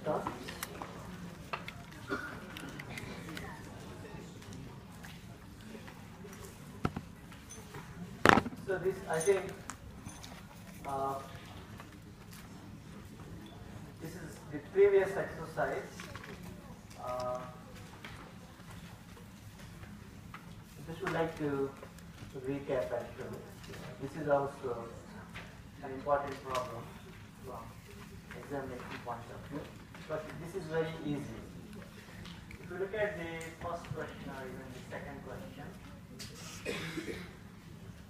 start. So this, I think, this is the previous exercise. Just would like to recap actually. This is also an important problem from examination point of view, but this is very easy. If you look at the first question or even the second question,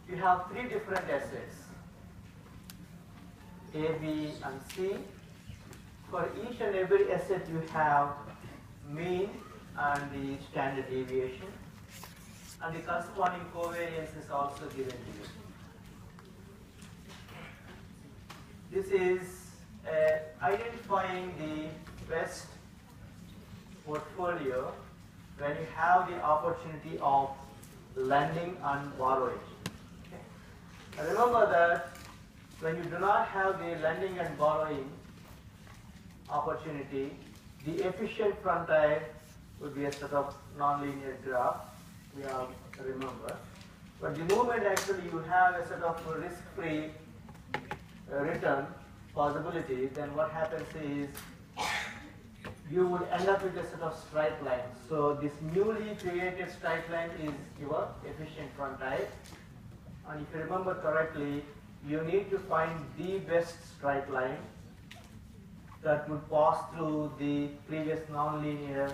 you have three different assets, A, B, and C. For each and every asset you have mean and the standard deviation, and the corresponding covariance is also given to you. This is identifying the best portfolio when you have the opportunity of lending and borrowing. Okay. Remember that when you do not have the lending and borrowing opportunity, the efficient frontile would be a sort of nonlinear graph. We all remember. But the moment actually you have a sort of risk-free return possibility, then what happens is you would end up with a sort of straight line. So this newly created straight line is your efficient frontile. And if you remember correctly, you need to find the best straight line that would pass through the previous nonlinear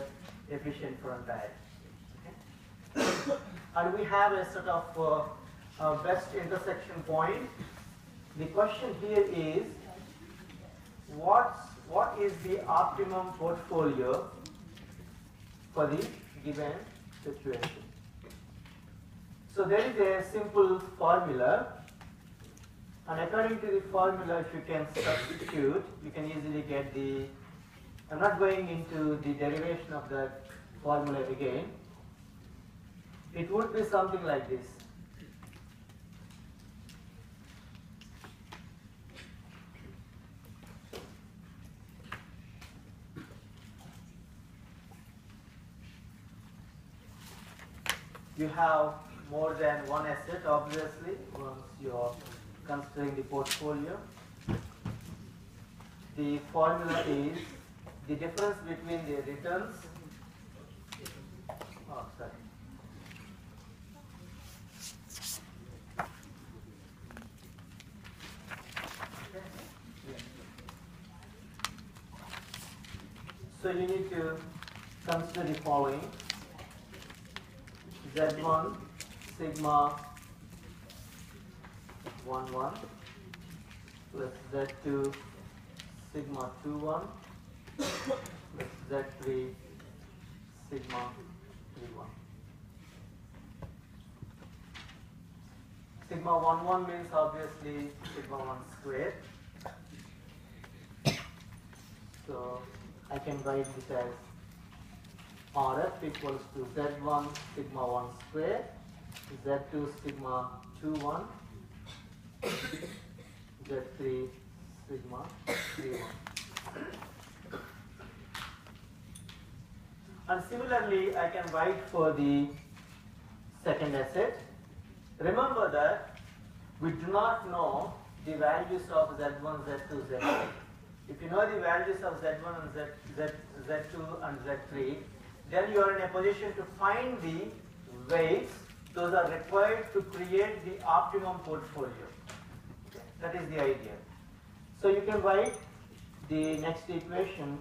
efficient frontile. Okay. And we have a sort of best intersection point. The question here is, what is the optimum portfolio for the given situation? So there is a simple formula, and according to the formula, if you can substitute, you can easily get the, I'm not going into the derivation of that formula again. It would be something like this. You have more than one asset, obviously, once you are considering the portfolio. The formula is the difference between the returns. Oh, sorry. So you need to consider the following. Z1 sigma 11 plus Z2 sigma 21 plus Z3 sigma 31. Sigma 11 means obviously sigma 1 squared. So I can write this as RF equals to Z1 sigma 1 square, Z2 sigma 21, Z3 sigma 31. And similarly, I can write for the second asset. Remember that we do not know the values of Z1, Z2, Z3. If you know the values of Z1 and Z2 and Z3, then you are in a position to find the weights. Those are required to create the optimum portfolio. Okay. That is the idea. So you can write the next equation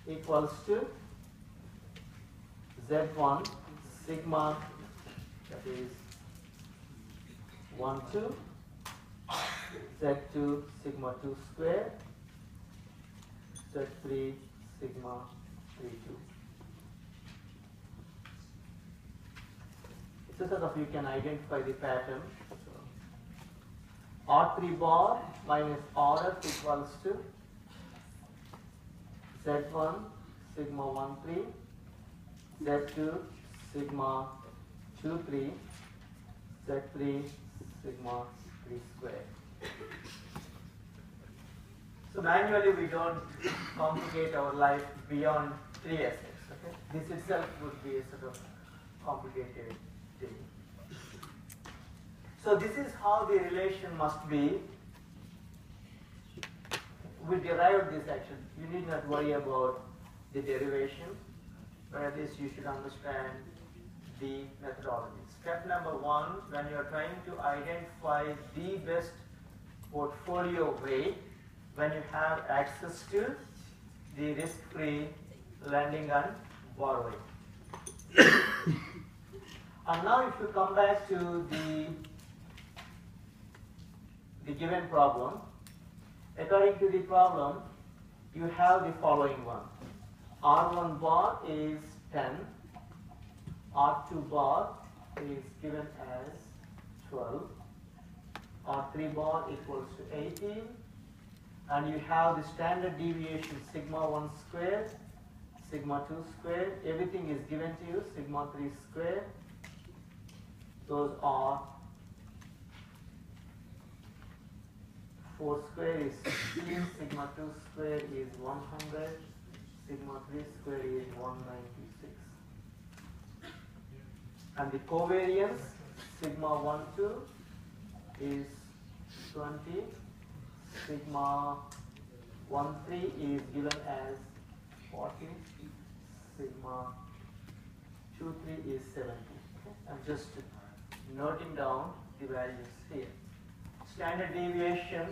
equals to Z1 sigma, that is 1, 2, Z2 sigma 2 square, Z3 sigma 3, 2. So sort of you can identify the pattern. So R3 bar minus RF equals to Z1 sigma 1, 3, Z2 sigma 2, 3, Z3 sigma 3 square. So manually we don't complicate our life beyond 3 aspects. Okay? This itself would be a sort of complicated thing. So this is how the relation must be. We derived this action. You need not worry about the derivation, but at least you should understand the methodology. Step number 1, when you are trying to identify the best portfolio weight, when you have access to the risk-free lending and borrowing. And now if you come back to the given problem, according to the problem, you have the following one. R1 bar is 10, R2 bar is given as 12, R3 bar equals to 18, and you have the standard deviation sigma 1 squared, sigma 2 squared, everything is given to you, sigma 3 squared. Those are 4 square is 16, sigma 2 square is 100, sigma 3 square is 196. And the covariance, sigma 1, 2 is 20, sigma 1, 3 is given as 40, sigma 2, 3 is 70. Okay? I'm just noting down the values here. Standard deviation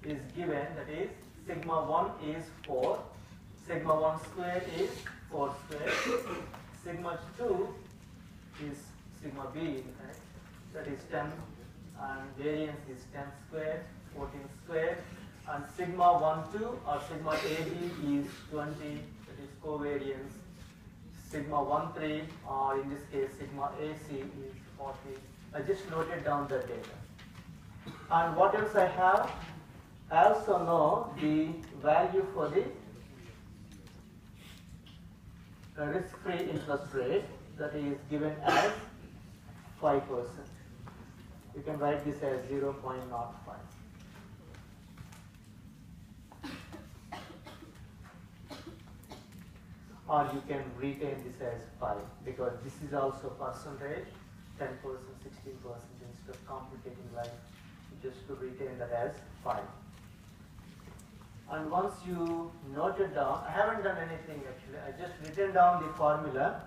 is given, that is sigma 1 is 4, sigma 1 square is 4 square, sigma 2 is sigma b in fact, that is 10, and variance is 10 square, 14 square, and sigma 1 2 or sigma ab is 20, that is covariance, sigma 1 3 or in this case sigma ac is 40. I just noted down the data. And what else I have? I also know the value for the risk-free interest rate, that is given as 5%. You can write this as 0.05. Or you can retain this as 5, because this is also percentage, 10%, 16%, instead of complicating life, just to retain that as 5. And once you note it down, I haven't done anything actually, I just written down the formula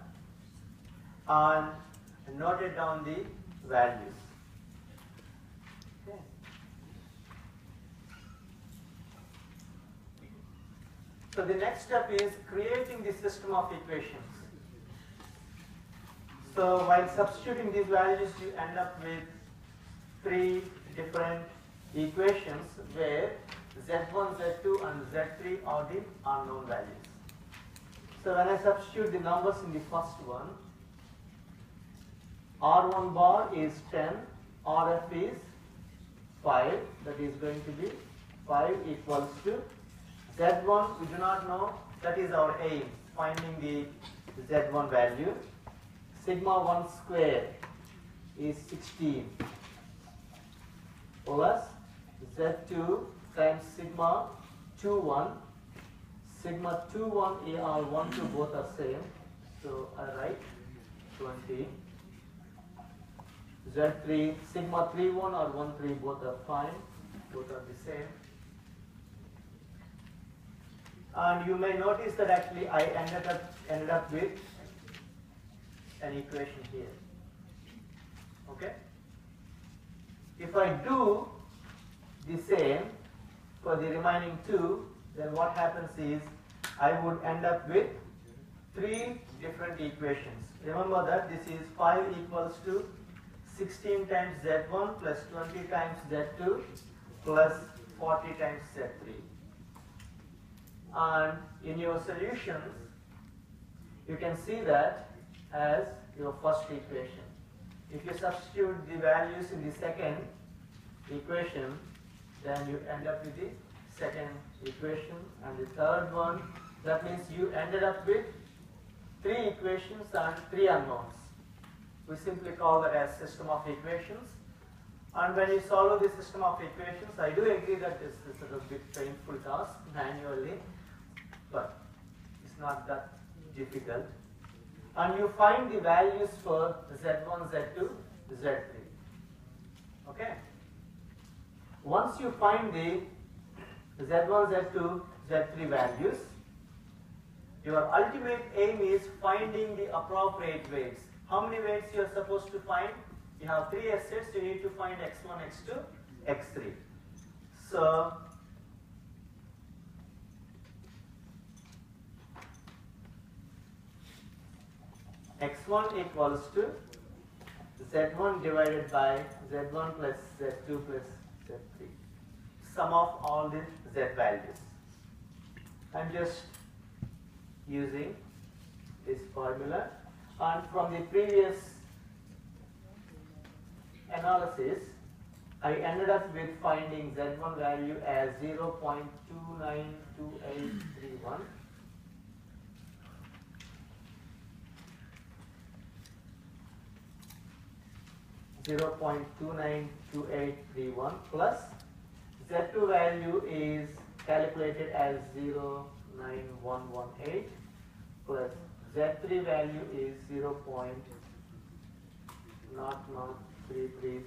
and noted down the values. Okay. So the next step is creating the system of equations. So while substituting these values, you end up with 3 different equations where Z1, Z2 and Z3 are the unknown values. So when I substitute the numbers in the first one, R1 bar is 10, RF is 5, that is going to be 5 equals to Z1, we do not know, that is our aim, finding the Z1 value. Sigma 1 square is 16 plus Z2 times sigma 2 1. Sigma 2 1 are 1 2 both are same, so I write 20. Z3 sigma 3 1 or 1 3 both are fine, both are the same. And you may notice that actually I ended up with an equation here. Okay? If I do the same for the remaining 2, then what happens is I would end up with 3 different equations. Remember that this is 5 equals to 16 times Z1 plus 20 times Z2 plus 40 times Z3. And in your solutions, you can see that as your first equation. If you substitute the values in the second equation, then you end up with the second equation, and the third one, that means you ended up with 3 equations and 3 unknowns. We simply call that as system of equations. And when you solve this system of equations, I do agree that this is a bit painful task manually, but it's not that difficult. And you find the values for Z1, Z2, Z3. Okay? Once you find the Z1, Z2, Z3 values, your ultimate aim is finding the appropriate weights. How many weights you are supposed to find? You have 3 assets, you need to find x1, x2, x3. So, x1 equals to z1 divided by z1 plus z2 plus z3. Sum of all the z values. I'm just using this formula, and from the previous analysis, I ended up with finding Z1 value as 0.292831. Plus Z2 value is calculated as 0.9118 plus Z3 value is 0.003309.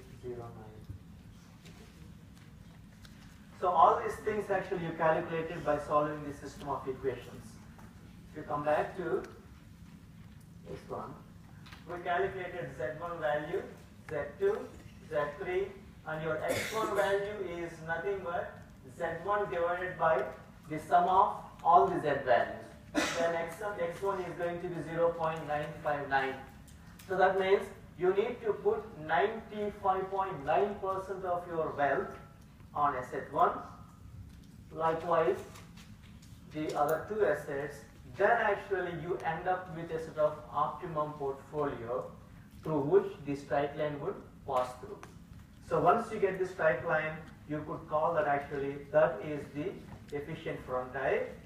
So all these things actually you calculated by solving the system of equations. If you come back to this one, we calculated Z1 value, Z2, Z3, and your X1 value is nothing but Z1 divided by the sum of all the Z values. Then X1 is going to be 0.959. So that means you need to put 95.9% of your wealth on asset 1. Likewise, the other 2 assets. Then actually you end up with a sort of optimum portfolio through which the straight line would pass through. So once you get the straight line, you could call that actually that is the efficient frontier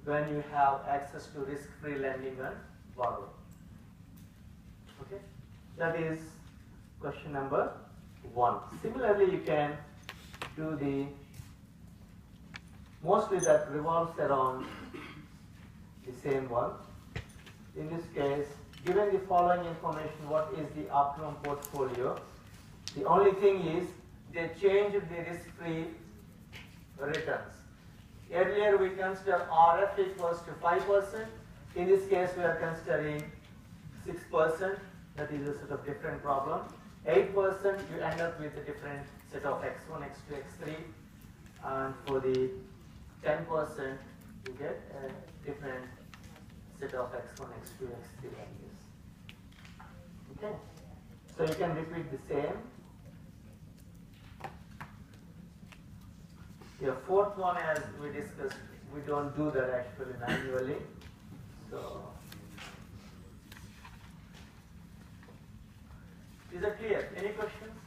when you have access to risk-free lending and borrowing. Okay, that is question number 1. Similarly, you can do the mostly that revolves around the same one. In this case, given the following information, what is the optimum portfolio? The only thing is they changed the risk-free returns. Earlier we considered RF equals to 5%. In this case we are considering 6%. That is a sort of different problem. 8% you end up with a different set of x1, x2, x3. And for the 10% you get a different set of x1, x2, x3 values. Okay. So you can repeat the same. Your fourth one, as we discussed, we don't do that actually manually. So, is that clear? Any questions?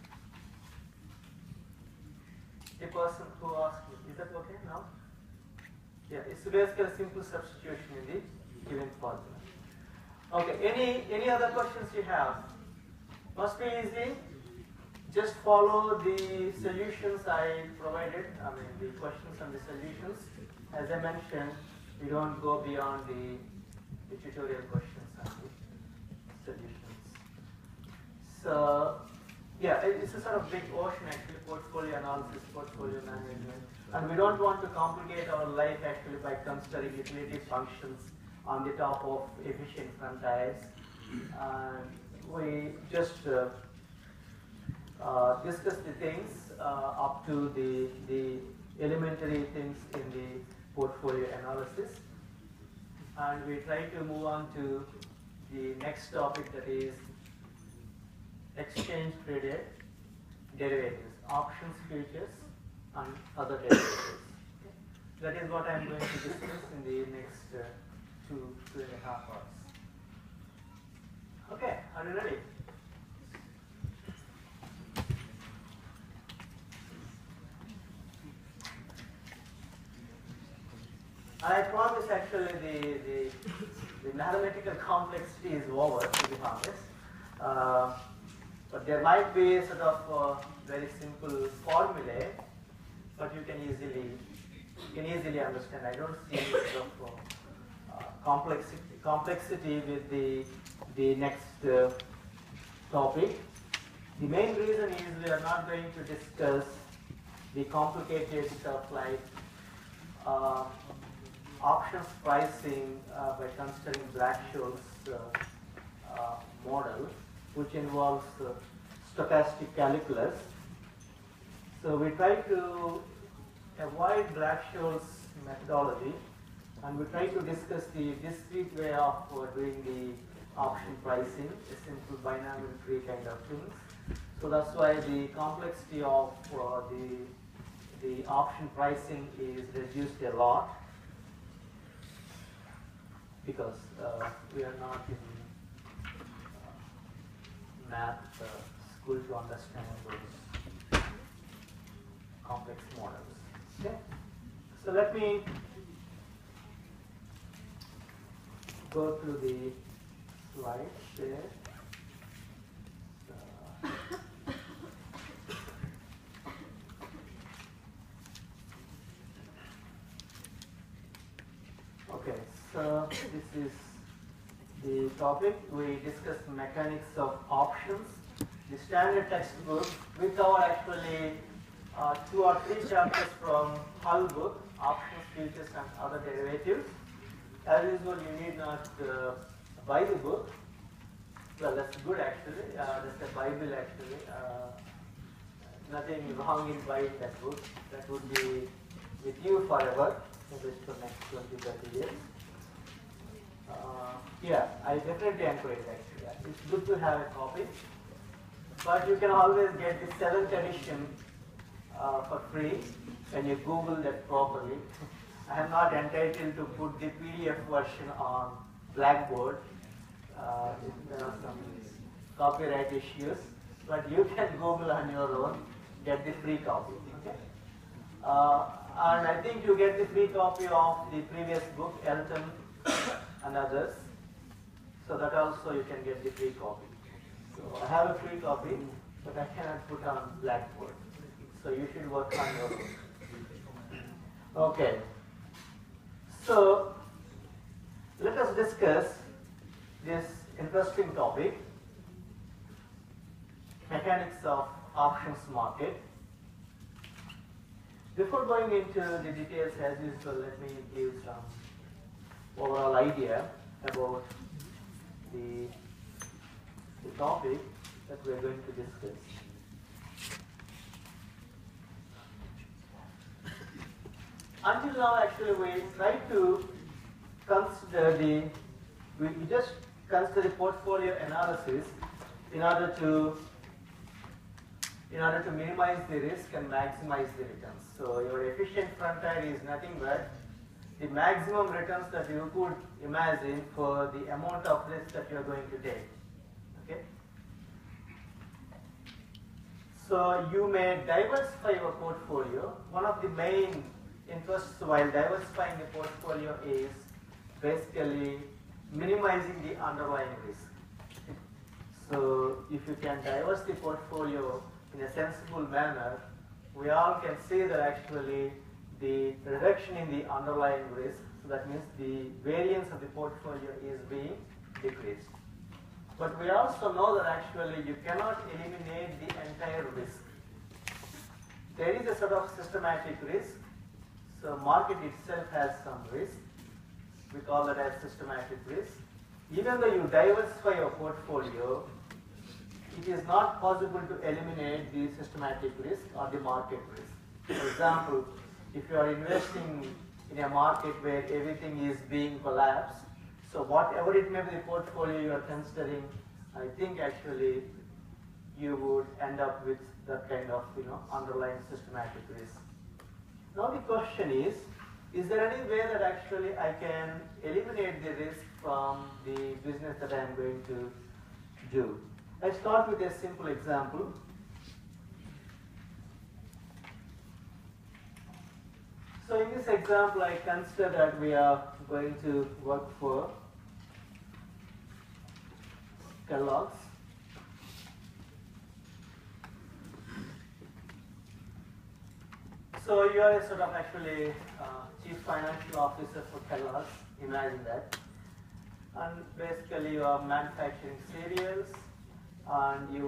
The person who asked me, is that okay now? Yeah, it's basically a simple substitution in the given formula. Okay, any other questions you have? Must be easy. Just follow the solutions I provided, the questions and the solutions. As I mentioned, we don't go beyond the tutorial questions and the solutions. So, yeah, it's a sort of big ocean actually, portfolio analysis, portfolio management. And we don't want to complicate our life actually by considering utility functions on the top of efficient frontiers. And we just discuss the things up to the elementary things in the portfolio analysis, and we try to move on to the next topic, that is exchange traded derivatives, options, futures, and other derivatives. That is what I am going to discuss in the next 2.5 hours. Okay, are you ready? I promise actually the mathematical complexity is over, to be honest. But there might be a sort of very simple formulae, but you can easily understand. I don't see sort of complexity with the next topic. The main reason is we are not going to discuss the complicated stuff like options pricing by considering Black-Scholes model, which involves stochastic calculus. So we try to avoid Black-Scholes methodology, and we try to discuss the discrete way of doing the option pricing, a simple binomial tree kind of things. So that's why the complexity of the option pricing is reduced a lot, because we are not in math school to understand those complex models. Okay, so let me go through the slides there. Okay, so this is the topic. We discussed mechanics of options. The standard textbook with our actually 2 or 3 chapters from Hull book, Options, Futures and Other Derivatives. As usual, you need not buy the book. Well, that's good actually. That's a Bible actually. Nothing wrong in buying that book. That would be with you forever, at least for next 20-30 years. Yeah, I definitely encourage actually. It's good to have a copy, but you can always get the 7th edition for free when you Google that properly. I am not entitled to put the PDF version on Blackboard. There are some copyright issues, but you can Google on your own, get the free copy. Okay? And I think you get the free copy of the previous book, Elton and others. So that also you can get the free copy. So I have a free copy, but I cannot put on Blackboard. So you should work on your own. Okay. So let us discuss this interesting topic, mechanics of options market. Before going into the details, as usual, let me give some overall idea about the topic that we are going to discuss. Until now, actually, we try to consider we just consider the portfolio analysis in order to minimize the risk and maximize the returns. So your efficient frontier is nothing but the maximum returns that you could imagine for the amount of risk that you are going to take. Okay. So you may diversify your portfolio. One of the main interests while diversifying the portfolio is basically minimizing the underlying risk. So if you can diversify the portfolio in a sensible manner, we all can see that actually the reduction in the underlying risk, so that means the variance of the portfolio is being decreased. But we also know that actually you cannot eliminate the entire risk. There is a sort of systematic risk. So market itself has some risk. We call that as systematic risk. Even though you diversify your portfolio, it is not possible to eliminate the systematic risk or the market risk. For example, if you are investing in a market where everything is being collapsed, so whatever it may be the portfolio you are considering, I think actually you would end up with that kind of underlying systematic risk. Now the question is there any way that actually I can eliminate the risk from the business that I am going to do? Let's start with a simple example. So in this example, I consider that we are going to work for Kellogg's. So you are a sort of actually chief financial officer for Kellogg's, imagine that. And basically you are manufacturing cereals and you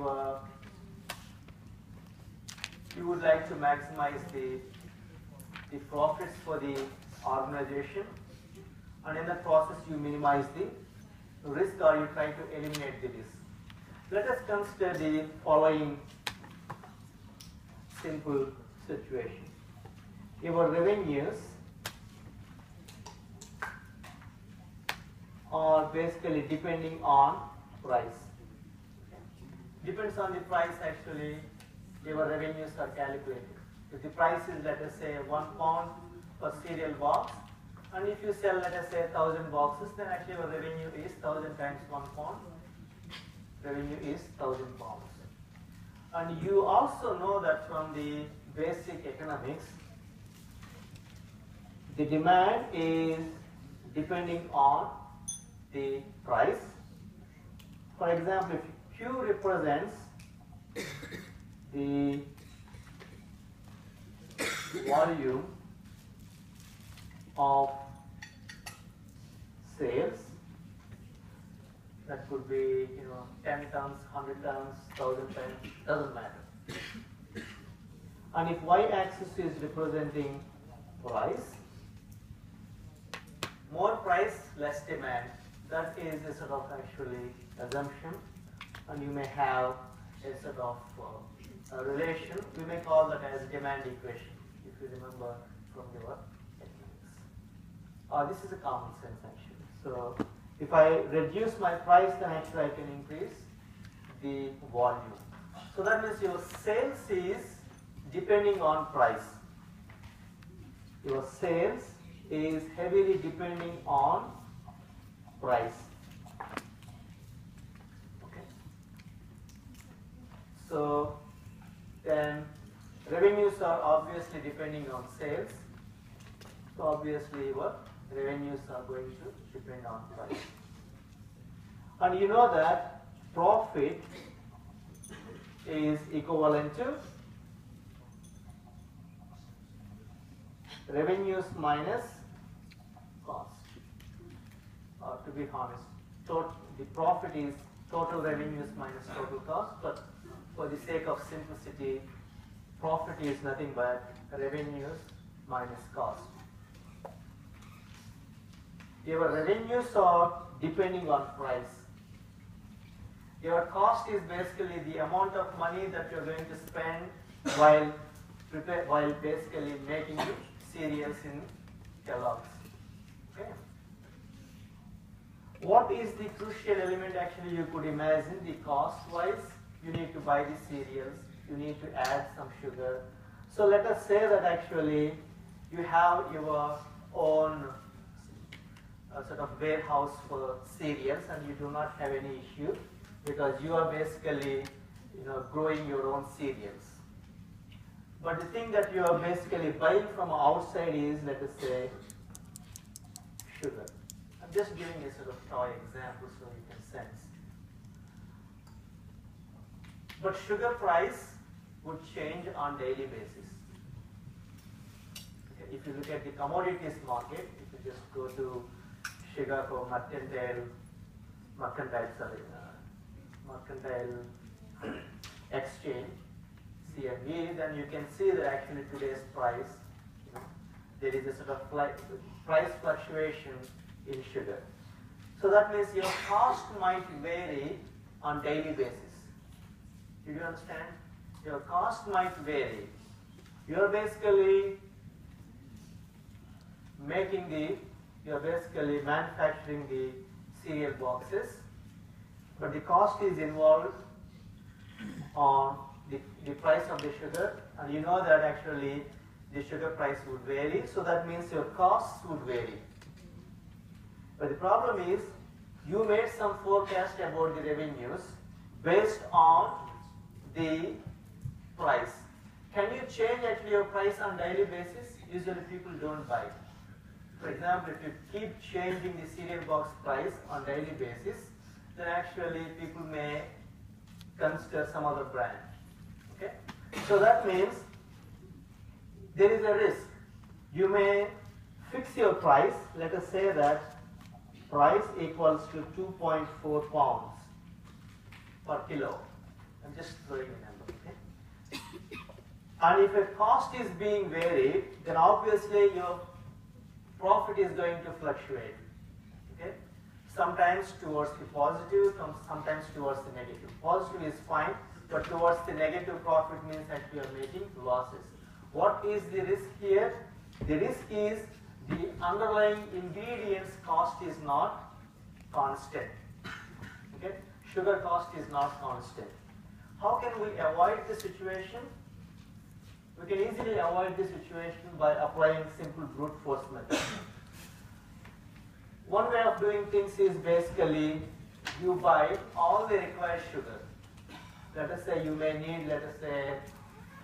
would like to maximize the profits for the organization, and in that process you minimize the risk or you try to eliminate the risk. Let us consider the following simple situation. Your revenues are basically depending on price. Depends on the price actually, your revenues are calculated. If the price is, let us say, £1 per cereal box, and if you sell, let us say, 1,000 boxes, then actually your revenue is 1,000 times £1. Revenue is £1,000. And you also know that from the basic economics, the demand is depending on the price. For example, if Q represents the volume of sales, that could be 10 tons, 100 tons, 1,000 tons, doesn't matter. And if y-axis is representing price, more price, less demand, that is a sort of actually assumption, and you may have a sort of a relation. We may call that as demand equation, if you remember from your economics. This is a common sense actually. So if I reduce my price, then actually I can increase the volume. So that means your sales is depending on price. Your sales is heavily depending on price. Okay. So then revenues are obviously depending on sales. So obviously your revenues are going to depend on price. And you know that profit is equivalent to revenues minus cost. To be honest, the profit is total revenues minus total cost, but for the sake of simplicity, profit is nothing but revenues minus cost. Your revenues are depending on price. Your cost is basically the amount of money that you're going to spend while basically making the cereals in Kellogg's. Okay. What is the crucial element actually you could imagine? The cost wise, you need to buy the cereals, you need to add some sugar. So let us say that actually you have your own sort of warehouse for cereals and you do not have any issue because you are basically growing your own cereals. But the thing that you are basically buying from outside is, let us say, sugar. I'm just giving a sort of toy example so you can sense. But sugar price would change on daily basis. Okay, if you look at the commodities market, if you just go to Chicago Mercantile Exchange, CME, then you can see that actually today's price, there is a sort of price fluctuation in sugar. So that means your cost might vary on daily basis. Do you understand? Your cost might vary. You are basically you are basically manufacturing the cereal boxes, but the cost is involved on the price of the sugar, and you know that actually the sugar price would vary, so that means your costs would vary. But the problem is, you made some forecast about the revenues based on the price. Can you change actually your price on daily basis? Usually people don't buy. For example, if you keep changing the cereal box price on daily basis, then actually people may consider some other brand. Okay? So that means there is a risk. You may fix your price, let us say that price equals to 2.4 pounds per kilo. I'm just throwing a number, okay? And if a cost is being varied, then obviously your profit is going to fluctuate, okay? Sometimes towards the positive, sometimes towards the negative. Positive is fine, but towards the negative profit means that we are making losses. What is the risk here? The risk is the underlying ingredients cost is not constant. Okay? Sugar cost is not constant. How can we avoid the situation? We can easily avoid the situation by applying simple brute force method. One way of doing things is basically you buy all the required sugar. Let us say you may need, let us say,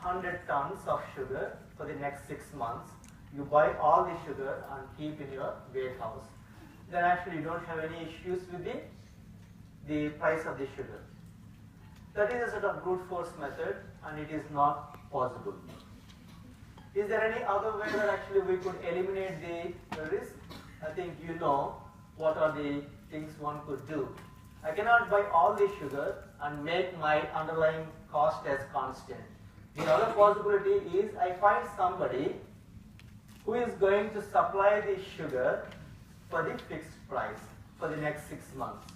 100 tons of sugar for the next 6 months. You buy all the sugar and keep in your warehouse. Then actually you don't have any issues with the price of the sugar. That is a sort of brute force method, and it is not possible. Is there any other way that actually we could eliminate the risk? I think you know what are the things one could do. I cannot buy all the sugar and make my underlying cost as constant. The other possibility is I find somebody who is going to supply the sugar for the fixed price for the next 6 months.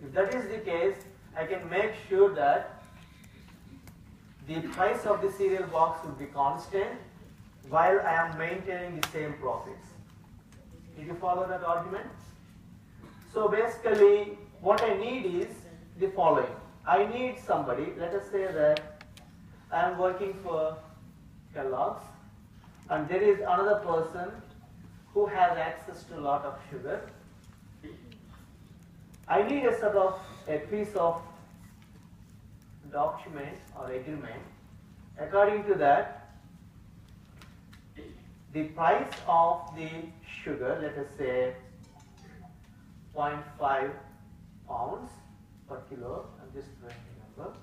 If that is the case, I can make sure that the price of the cereal box would be constant while I am maintaining the same profits. Did you follow that argument? So basically, what I need is the following. I need somebody, let us say that I am working for Kellogg's, and there is another person who has access to a lot of sugar. I need a sort of a piece of document or agreement. According to that, the price of the sugar, let us say 0.5 pounds per kilo, I'm just trying to remember,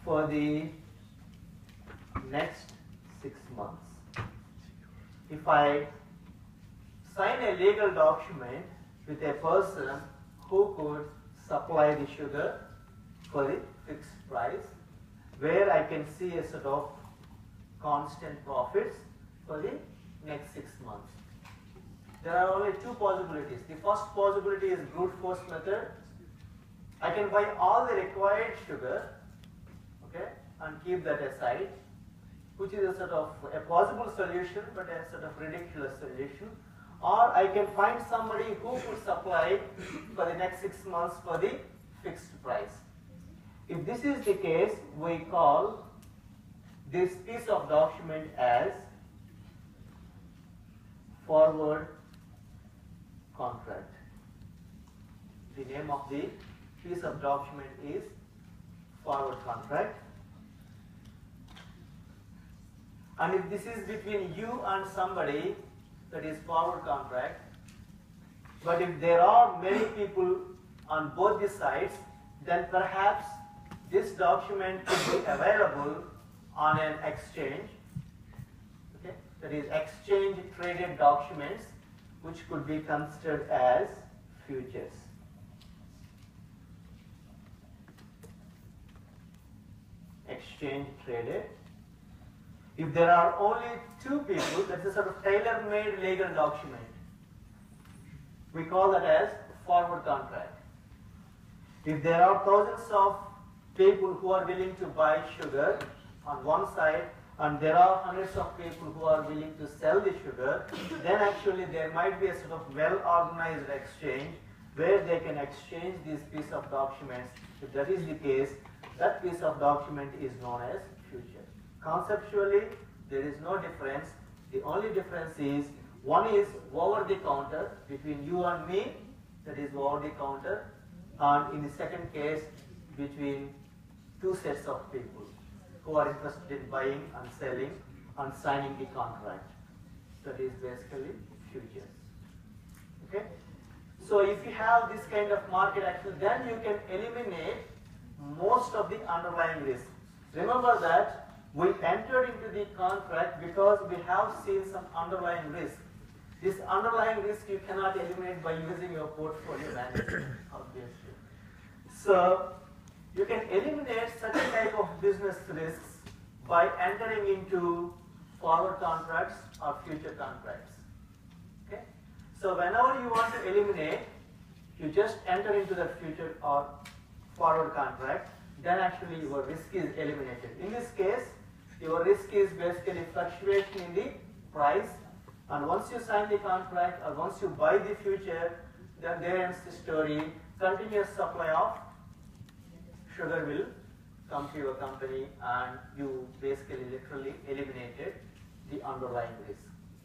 for the next 6 months. If I sign a legal document with a person who could supply the sugar for the fixed price, where I can see a sort of constant profits for the next 6 months. There are only two possibilities. The first possibility is brute force method. I can buy all the required sugar, okay, and keep that aside, which is a sort of a possible solution, but a sort of ridiculous solution. Or I can find somebody who could supply for the next 6 months for the fixed price. If this is the case, we call this piece of document as forward contract. The name of the piece of document is forward contract. And if this is between you and somebody, that is forward contract. But if there are many people on both the sides, then perhaps this document could be available on an exchange. Okay? That is exchange traded documents, which could be considered as futures. Exchange traded. If there are only two people, that's a sort of tailor-made legal document. We call that as forward contract. If there are thousands of people who are willing to buy sugar on one side, and there are hundreds of people who are willing to sell the sugar, then actually there might be a sort of well-organized exchange where they can exchange these piece of documents. If that is the case, that piece of document is known as future. Conceptually, there is no difference. The only difference is one is over the counter between you and me, that is over the counter, and in the second case between two sets of people who are interested in buying and selling and signing the contract. That is basically futures. Okay? So if you have this kind of market action, then you can eliminate most of the underlying risk. Remember that We entered into the contract because we have seen some underlying risk. This underlying risk you cannot eliminate by using your portfolio management, obviously. So you can eliminate such a type of business risks by entering into forward contracts or future contracts. Okay? So whenever you want to eliminate, you just enter into the future or forward contract, then actually your risk is eliminated. In this case, your risk is basically fluctuation in the price, and once you sign the contract or once you buy the future, then there ends the story. Continuous supply of sugar will come to your company, and you basically literally eliminated the underlying risk.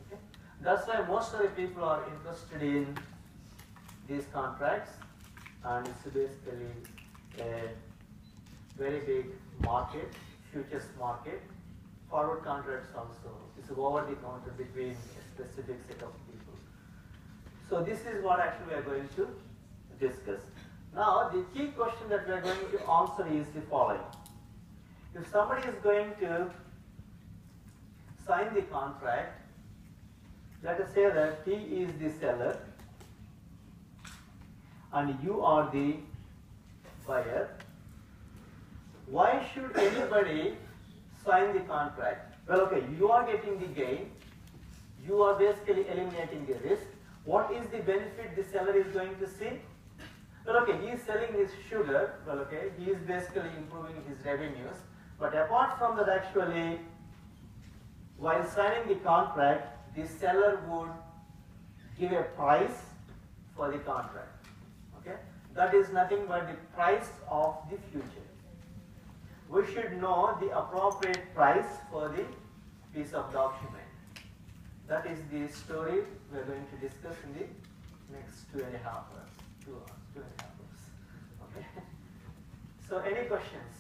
Okay? That's why most of the people are interested in these contracts, and it's basically a very big market, futures market. Forward contracts also. It's over the counter between a specific set of people. So this is what actually we are going to discuss. Now the key question that we are going to answer is the following. If somebody is going to sign the contract, let us say that he is the seller and you are the buyer, why should anybody sign the contract? Well, okay, you are getting the gain, you are basically eliminating the risk. What is the benefit the seller is going to see? Well, okay, he is selling his sugar, well, okay, he is basically improving his revenues, but apart from that, actually, while signing the contract, the seller would give a price for the contract, okay? That is nothing but the price of the future. We should know the appropriate price for the piece of document. That is the story we are going to discuss in the next 2.5 hours. 2 hours, 2.5 hours. Okay. So, any questions?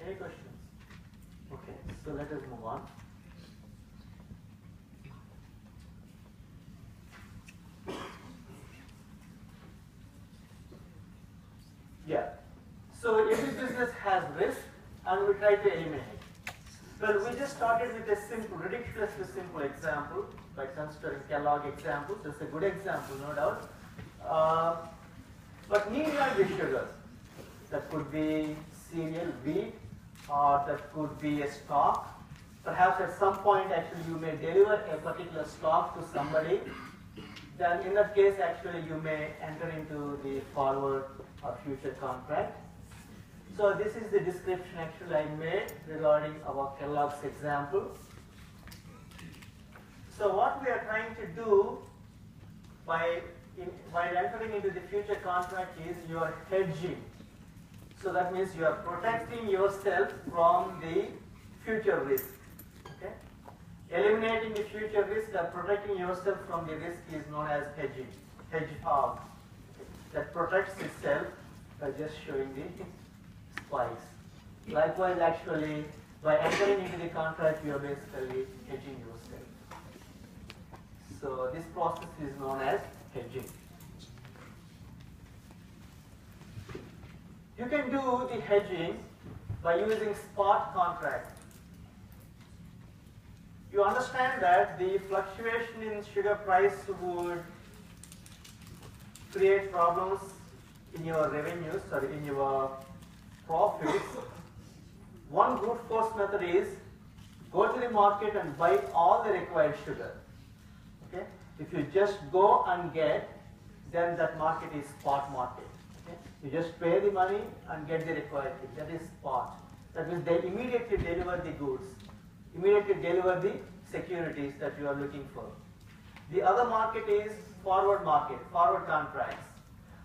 Any questions? Okay. So let us move on. Yeah. So every business has risk, and we try to eliminate. Well, we just started with a simple, ridiculously simple example by considering Kellogg example. That's a good example, no doubt. But need not be sugar. That could be cereal, wheat, or that could be a stock. Perhaps at some point, actually, you may deliver a particular stock to somebody. Then, in that case, actually, you may enter into the forward or future contract. So this is the description actually I made regarding our Kellogg's example. So what we are trying to do while entering into the future contract is you are hedging. So that means you are protecting yourself from the future risk. Okay? Eliminating the future risk and protecting yourself from the risk is known as hedging. Hedgehog. That protects itself by just showing the spikes. Likewise, actually, by entering into the contract, you are basically hedging yourself. So this process is known as hedging. You can do the hedging by using spot contract. You understand that the fluctuation in sugar price would create problems in your revenues or in your profits. One brute force method is go to the market and buy all the required sugar. Okay? If you just go and get, then that market is spot market. Okay? You just pay the money and get the required thing. That is spot. That means they immediately deliver the goods, immediately deliver the securities that you are looking for. The other market is forward market, forward contracts.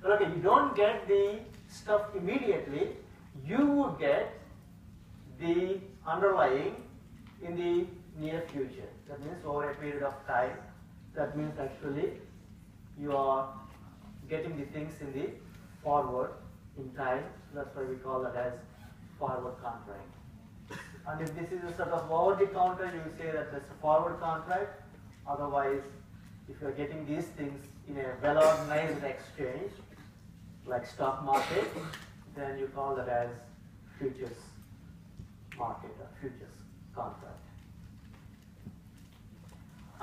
But okay, you don't get the stuff immediately. You would get the underlying in the near future. That means over a period of time. That means actually you are getting the things in the forward in time. That's why we call that as forward contract. And if this is a sort of over the counter, you say that that's a forward contract. Otherwise, if you are getting these things in a well-organized exchange, like stock market, then you call that as futures market or futures contract.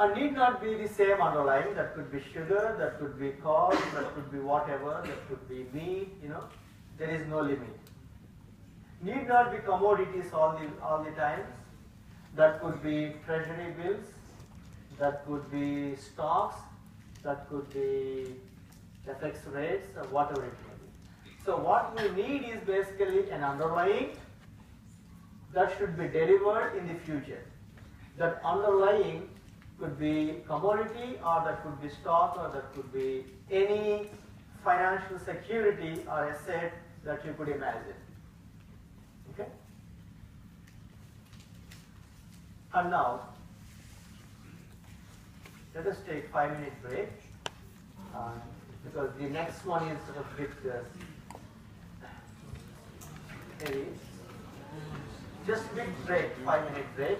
And need not be the same underlying. That could be sugar, that could be corn, that could be whatever, that could be meat, there is no limit. Need not be commodities all the time. That could be treasury bills, that could be stocks, that could be FX rates, or whatever it may be. So what we need is basically an underlying that should be delivered in the future. That underlying could be commodity, or that could be stock, or that could be any financial security or asset that you could imagine. Okay? And now, let us take 5-minute break, because the next one is a bit heavy. Just big break, 5-minute break.